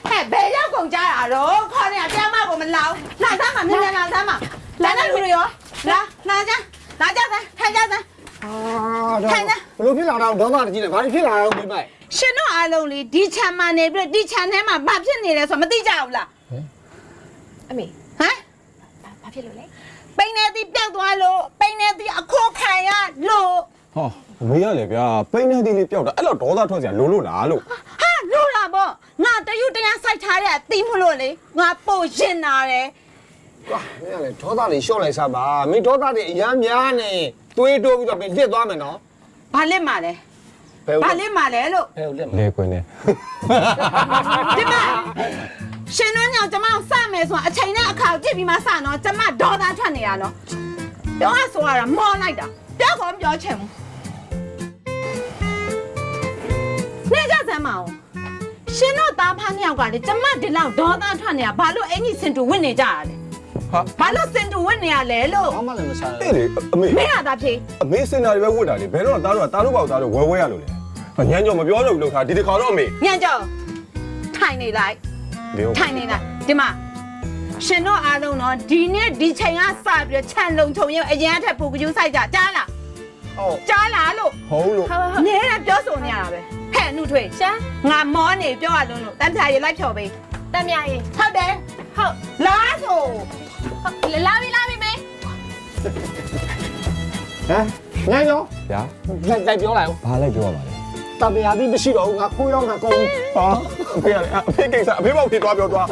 ဟဲ့ဘယ်ရောက်ကုန်ကြတာတော့ခေါ်နေတာတရားမကိုမလောက်လာသားမှာမြန်လာသားမှာလာတဲ့လူတွေရောလာကြထိုင်ကြစမ်း ထိုင်နေဘလို့ဖြစ်လာတော့ဒေါသတကြီးလဲဘာဖြစ်လာတော့မိမိုက် ရှင်တို့အားလုံးလေဒီခြံမှာနေပြီးဒီခြံထဲမှာဘာဖြစ်နေလဲဆိုမသိကြဘူးလား အမေ ဟမ် ဘာဖြစ်လို့လဲ ပိန်နေသည်ပြောက်သွားလို့ပိန်နေသည်အခိုးခံရလို့ ဟောမေးရလေဗျာပိန်းနေသေးလေးပျောက်တာအဲ့တော့ဒေါသထွက်စရာလိုလို့လားလို့ ဟာလို့လာပေါ့ငါတရွတရားစိုက်ထားတဲ့အသီးမလို့လေငါပို့ရင်နာတယ် ဟာမင်းကလေဒေါသလေးရှော့လိုက်စားပါမင်းဒေါသတွေအများများနေတွေးတိုးပြီးတော့ပြင်လစ်သွားမယ်နော် ဘာလက်မှာလဲဘာလက်မှာလဲလို့ ဘယ်လိုလက်မ လေကွင်းနေ ဒီမှာရှင်တို့ညောင်ကျမစမယ်ဆိုအချိန်နဲ့အခါကြည့်ပြီးမှစနော်ကျမဒေါသထွက်နေရနော်ပြောရဆိုရတာမောလိုက်တာပြောကောမပြောချင်ဘူးနေကြစမ်းမအောင်ရှင်တို့သားဖားနှစ်ယောက်ကလေကျမဒီလောက်ဒေါသထွက်နေတာဘာလို့အင်ကြီးစင်တူဝင့်နေကြရလဲ ဟာ ဘာလို့စင်တူဝင့်နေရလဲလို့ ဘာမှလည်းမစား တဲ့လေအမေ မင်းရတာဖြေ အမေစင်တာတွေပဲဝတ်တာလေဘယ်တော့သားတို့ကသားတို့ပေါ့သားတို့ဝဲဝဲရလို့လေညံကြော်မပြောတော့ဘူးလို့ခါဒီတစ်ခါတော့အမေ ညံကြောထိုင်နေလိုက် ဒီဟုတ် ထိုင်နေလိုက်ဒီမှာရှင်တို့အားလုံးတော့ဒီနေ့ဒီချိန်ကစပြီးခြံလုံးချုံရုံအရင်အထက်ပူကယူဆိုင်ကြကြားလား ဟုတ် ကြားလားလို့ ဟုတ်လို့ ဟုတ် အမြဲတမ်းပြောဆိုနေရတာပဲဟဲ့နှုတ်ထွေး ရှာ ငါမောနေပြောရလုံးလို့တန်းပြာရေလိုက်ဖြော်ပေး တမ်းမြရေ ဟုတ်တယ် ဟုတ် လားဆို လာပြီမေ ဟမ်ညံ့ရော ဗျာ လိုက်ပြောလိုက်ဦး ဘာလိုက်ပြောရမှာလဲ တပရာတိမရှိတော့ဘူးငါခိုးရောက်မှာကုန် ဟာအဖေကလည်းအဖေကိစ္စအဖေမောက်ဖြစ်သွားပြောသွား ဟ